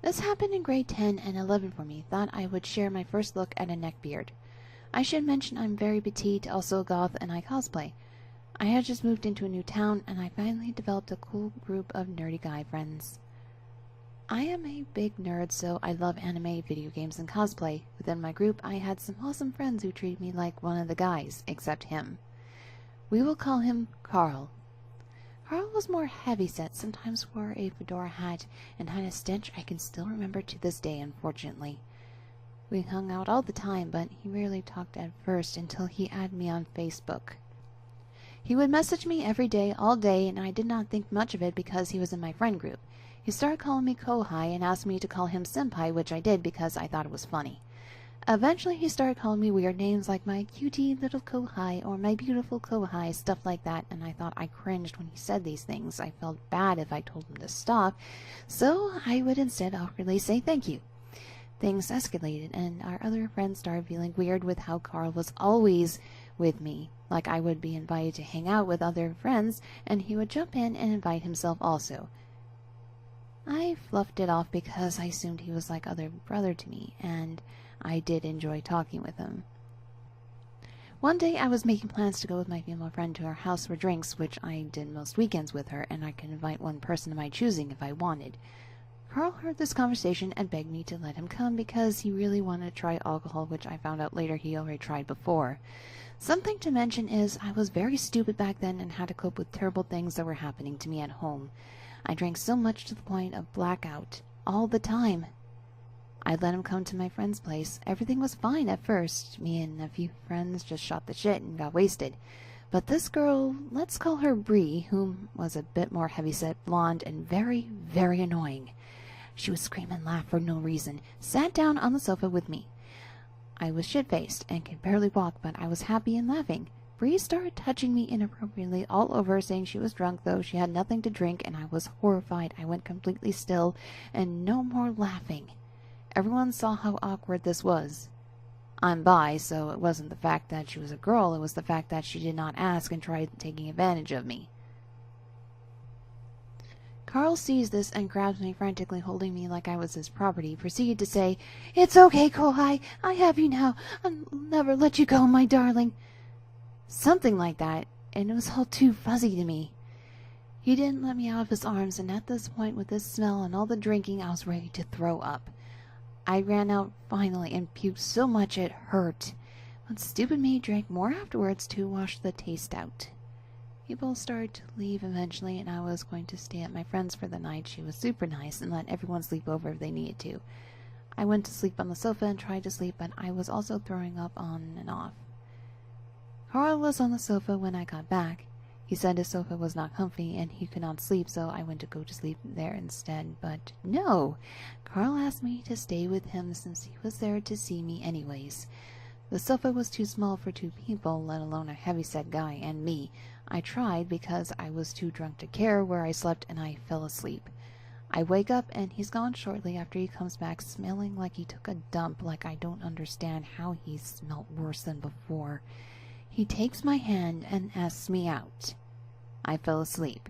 This happened in grade 10 and 11 for me. Thought I would share my first look at a neckbeard. I should mention I'm very petite, also goth, and I cosplay. I had just moved into a new town, and I finally developed a cool group of nerdy guy friends. I am a big nerd, so I love anime, video games, and cosplay. Within my group, I had some awesome friends who treated me like one of the guys, except him. We will call him Carl. Carl was more heavy-set, sometimes wore a fedora hat, and had a stench I can still remember to this day, unfortunately. We hung out all the time, but he rarely talked at first until he added me on Facebook. He would message me every day, all day, and I did not think much of it because he was in my friend group. He started calling me Kohai and asked me to call him Senpai, which I did because I thought it was funny. Eventually he started calling me weird names like my cutie little Kohai or my beautiful Kohai, stuff like that, and I thought I cringed when he said these things. I felt bad if I told him to stop, so I would instead awkwardly say thank you. Things escalated, and our other friends started feeling weird with how Carl was always with me. Like I would be invited to hang out with other friends, and he would jump in and invite himself also. I fluffed it off because I assumed he was like other brother to me, and I did enjoy talking with him. One day I was making plans to go with my female friend to her house for drinks, which I did most weekends with her, and I could invite one person of my choosing if I wanted. Carl heard this conversation and begged me to let him come because he really wanted to try alcohol, which I found out later he already tried before. Something to mention is I was very stupid back then and had to cope with terrible things that were happening to me at home. I drank so much to the point of blackout, all the time. I let him come to my friend's place. Everything was fine at first. Me and a few friends just shot the shit and got wasted. But this girl, let's call her Bree, whom was a bit more heavyset, blonde, and very, very annoying. She would scream and laugh for no reason, sat down on the sofa with me. I was shit-faced and could barely walk, but I was happy and laughing. Bree started touching me inappropriately all over, saying she was drunk, though she had nothing to drink, and I was horrified. I went completely still, and no more laughing. Everyone saw how awkward this was. I'm bi, so it wasn't the fact that she was a girl, it was the fact that she did not ask and tried taking advantage of me. Carl sees this and grabs me frantically, holding me like I was his property, proceeded to say, "It's okay, Kohai, I have you now. I'll never let you go, my darling." Something like that, and it was all too fuzzy to me. He didn't let me out of his arms, and at this point, with this smell and all the drinking, I was ready to throw up. I ran out finally and puked so much it hurt. But stupid me drank more afterwards to wash the taste out. People started to leave eventually, and I was going to stay at my friend's for the night. She was super nice and let everyone sleep over if they needed to. I went to sleep on the sofa and tried to sleep, but I was also throwing up on and off. Carl was on the sofa when I got back. He said his sofa was not comfy and he could not sleep, so I went to go to sleep there instead. But no, Carl asked me to stay with him since he was there to see me anyways. The sofa was too small for two people, let alone a heavy-set guy and me. I tried because I was too drunk to care where I slept, and I fell asleep. I wake up and he's gone shortly after he comes back, smelling like he took a dump, like I don't understand how he smelled worse than before. He takes my hand and asks me out. I fell asleep.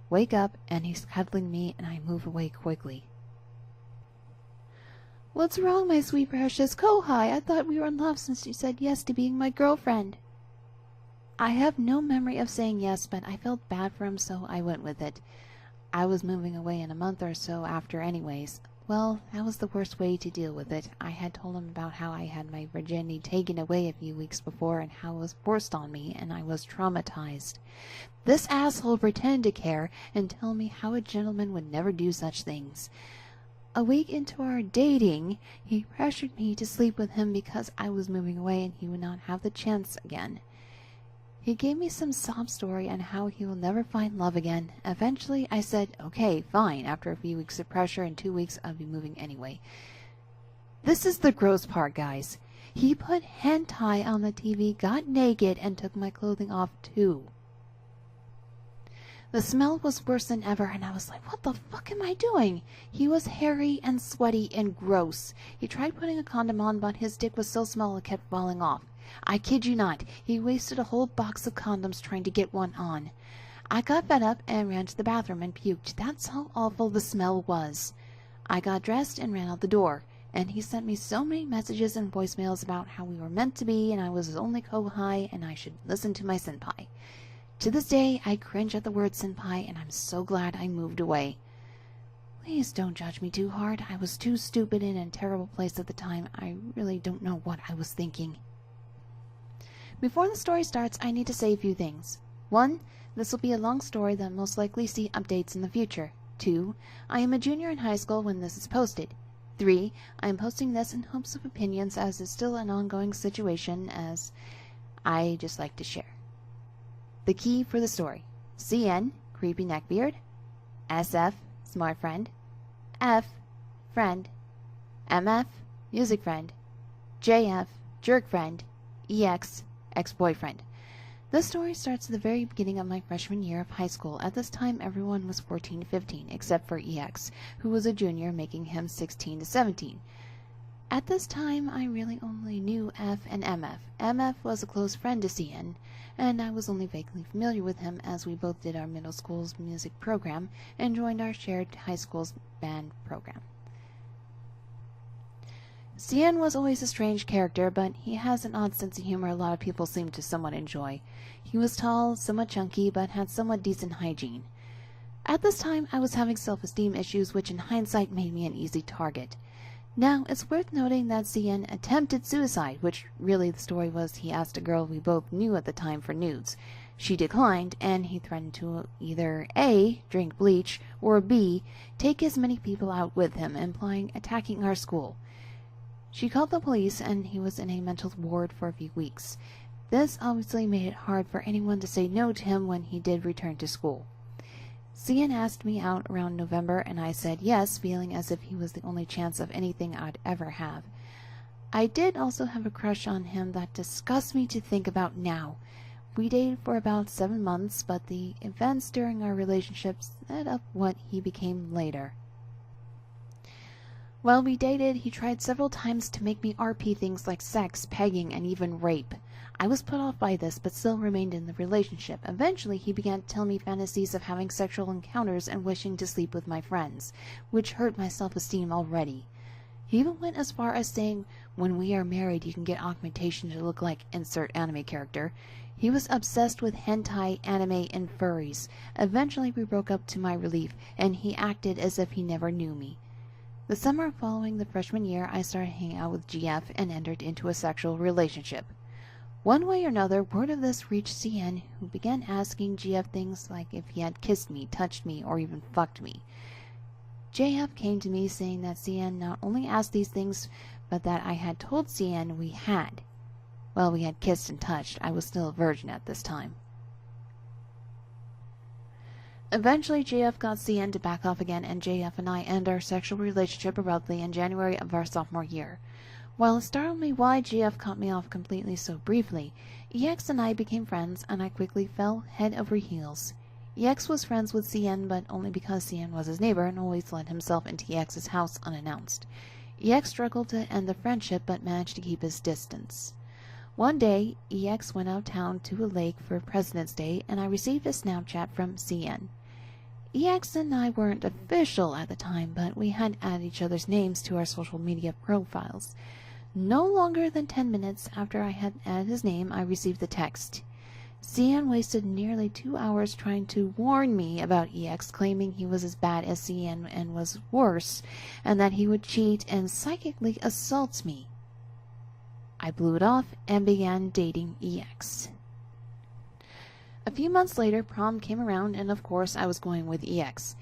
Wake up and he's cuddling me, and I move away quickly. "What's wrong, my sweet precious Kohai? I thought we were in love since you said yes to being my girlfriend." I have no memory of saying yes, but I felt bad for him, so I went with it. I was moving away in a month or so after anyways. Well, that was the worst way to deal with it. I had told him about how I had my virginity taken away a few weeks before and how it was forced on me, and I was traumatized. This asshole pretended to care and tell me how a gentleman would never do such things. A week into our dating, he pressured me to sleep with him because I was moving away and he would not have the chance again. He gave me some sob story on how he will never find love again. Eventually, I said, okay, fine. After a few weeks of pressure, in 2 weeks, I'll be moving anyway. This is the gross part, guys. He put hentai on the TV, got naked, and took my clothing off, too. The smell was worse than ever, and I was like, what the fuck am I doing? He was hairy and sweaty and gross. He tried putting a condom on, but his dick was so small it kept falling off. I kid you not, he wasted a whole box of condoms trying to get one on. I got fed up and ran to the bathroom and puked. That's how awful the smell was. I got dressed and ran out the door, and he sent me so many messages and voicemails about how we were meant to be and I was his only kohai and I should listen to my senpai. To this day, I cringe at the word senpai, and I'm so glad I moved away. Please don't judge me too hard. I was too stupid and in a terrible place at the time. I really don't know what I was thinking. Before the story starts, I need to say a few things. 1. This will be a long story that most likely see updates in the future. 2. I am a junior in high school when this is posted. 3. I am posting this in hopes of opinions as it's still an ongoing situation as I just like to share. The key for the story. CN, Creepy Neckbeard. SF, Smart Friend. F, Friend. MF, Music Friend. JF, Jerk Friend. EX, Ex-Boyfriend. This story starts at the very beginning of my freshman year of high school. At this time, everyone was 14 to 15, except for EX, who was a junior, making him 16 to 17. At this time, I really only knew F and MF. MF was a close friend to CN, and I was only vaguely familiar with him as we both did our middle school's music program and joined our shared high school's band program. CN was always a strange character, but he has an odd sense of humor a lot of people seem to somewhat enjoy. He was tall, somewhat chunky, but had somewhat decent hygiene. At this time, I was having self-esteem issues, which in hindsight made me an easy target. Now, it's worth noting that CN attempted suicide, which really the story was he asked a girl we both knew at the time for nudes. She declined, and he threatened to either A, drink bleach, or B, take as many people out with him, implying attacking our school. She called the police, and he was in a mental ward for a few weeks. This obviously made it hard for anyone to say no to him when he did return to school. CN asked me out around November, and I said yes, feeling as if he was the only chance of anything I'd ever have. I did also have a crush on him that disgusts me to think about now. We dated for about 7 months, but the events during our relationship set up what he became later. While we dated, he tried several times to make me RP things like sex, pegging, and even rape. I was put off by this, but still remained in the relationship. Eventually, he began to tell me fantasies of having sexual encounters and wishing to sleep with my friends, which hurt my self-esteem already. He even went as far as saying, when we are married, you can get augmentation to look like insert anime character. He was obsessed with hentai, anime, and furries. Eventually, we broke up to my relief, and he acted as if he never knew me. The summer following the freshman year, I started hanging out with GF and entered into a sexual relationship. One way or another, word of this reached CN, who began asking GF things like if he had kissed me, touched me, or even fucked me. JF came to me saying that CN not only asked these things, but that I had told CN we had. Well, we had kissed and touched. I was still a virgin at this time. Eventually, JF got CN to back off again, and JF and I ended our sexual relationship abruptly in January of our sophomore year. While it startled me why JF cut me off completely so briefly, EX and I became friends, and I quickly fell head over heels. EX was friends with CN, but only because CN was his neighbor and always let himself into EX's house unannounced. EX struggled to end the friendship, but managed to keep his distance. One day, EX went out of town to a lake for President's Day, and I received a Snapchat from CN. EX and I weren't official at the time, but we had added each other's names to our social media profiles. No longer than 10 minutes after I had added his name, I received the text. CN wasted nearly 2 hours trying to warn me about EX, claiming he was as bad as CN and was worse, and that he would cheat and psychically assault me. I blew it off and began dating EX. A few months later, prom came around, and of course I was going with EX.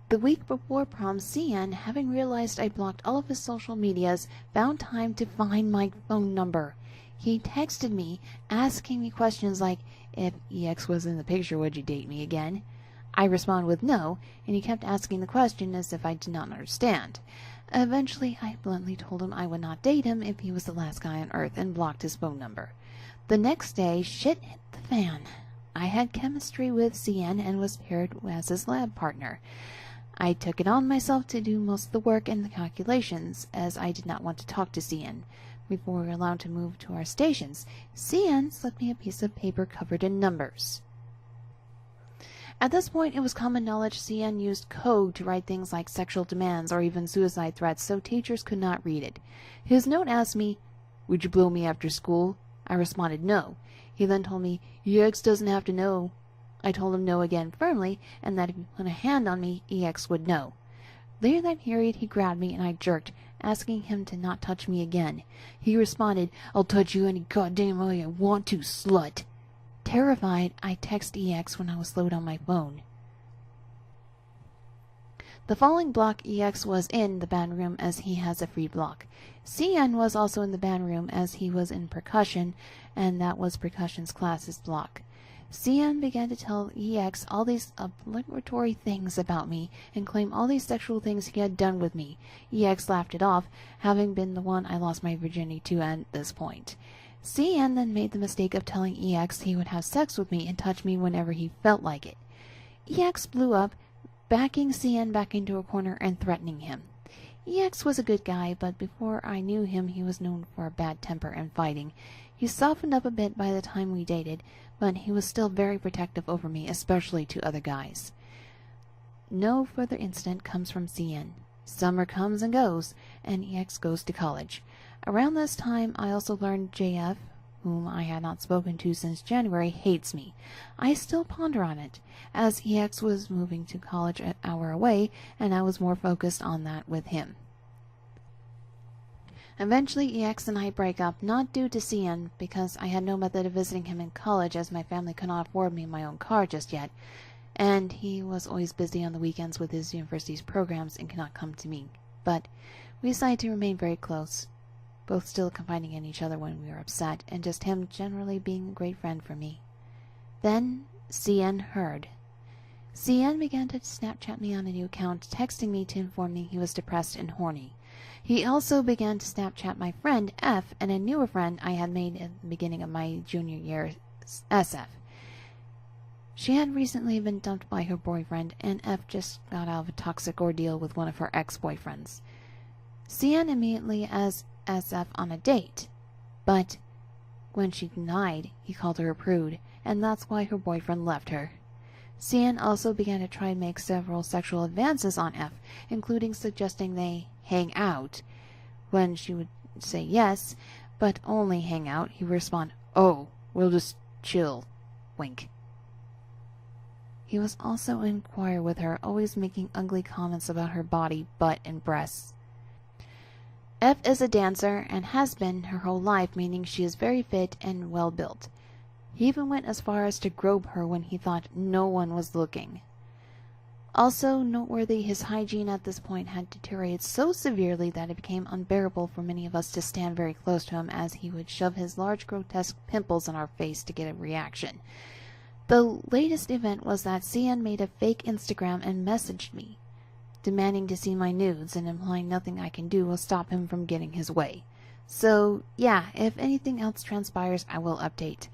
The week before prom, CN, having realized I blocked all of his social medias, found time to find my phone number. He texted me, asking me questions like, if EX was in the picture, would you date me again? I responded with no, and he kept asking the question as if I did not understand. Eventually, I bluntly told him I would not date him if he was the last guy on earth, and blocked his phone number. The next day, shit hit the fan. I had chemistry with CN and was paired as his lab partner. I took it on myself to do most of the work and the calculations, as I did not want to talk to CN. Before we were allowed to move to our stations, CN slipped me a piece of paper covered in numbers. At this point, it was common knowledge CN used code to write things like sexual demands or even suicide threats so teachers could not read it. His note asked me, "Would you blow me after school?" I responded no. He then told me, "EX doesn't have to know." I told him no again firmly, and that if he put a hand on me, EX would know. Later that period, he grabbed me and I jerked, asking him to not touch me again. He responded, "I'll touch you any goddamn way I want to, slut." Terrified, I text EX when I was slowed on my phone. The following block, EX was in the band room as he has a free block. CN was also in the band room as he was in percussion, and that was percussion's class's block. CN began to tell EX all these obligatory things about me and claim all these sexual things he had done with me. EX laughed it off, having been the one I lost my virginity to at this point. CN then made the mistake of telling EX he would have sex with me and touch me whenever he felt like it. EX blew up, backing CN back into a corner and threatening him. EX was a good guy, but before I knew him he was known for a bad temper and fighting. He softened up a bit by the time we dated, but he was still very protective over me, especially to other guys. No further incident comes from CN. Summer comes and goes, and EX goes to college. Around this time, I also learned JF, whom I had not spoken to since January, hates me. I still ponder on it, as EX was moving to college an hour away, and I was more focused on that with him. Eventually, EX and I break up, not due to CN, because I had no method of visiting him in college as my family could not afford me my own car just yet, and he was always busy on the weekends with his university's programs and could not come to me. But we decided to remain very close, both still confiding in each other when we were upset, and just him generally being a great friend for me. Then CN heard. CN began to Snapchat me on a new account, texting me to inform me he was depressed and horny. He also began to Snapchat my friend F and a newer friend I had made at the beginning of my junior year, SF. She had recently been dumped by her boyfriend, and F just got out of a toxic ordeal with one of her ex-boyfriends. CN immediately asked SF on a date, but when she denied, he called her a prude, and that's why her boyfriend left her. CN also began to try and make several sexual advances on F, including suggesting they hang out. When she would say yes, but only hang out, he would respond, "Oh, we'll just chill," wink. He was also inquire with her, always making ugly comments about her body, butt, and breasts. F is a dancer and has been her whole life, meaning she is very fit and well built. He even went as far as to grope her when he thought no one was looking. Also noteworthy, his hygiene at this point had deteriorated so severely that it became unbearable for many of us to stand very close to him, as he would shove his large grotesque pimples on our face to get a reaction. The latest event was that CN made a fake Instagram and messaged me, demanding to see my nudes and implying nothing I can do will stop him from getting his way. So, yeah, if anything else transpires, I will update.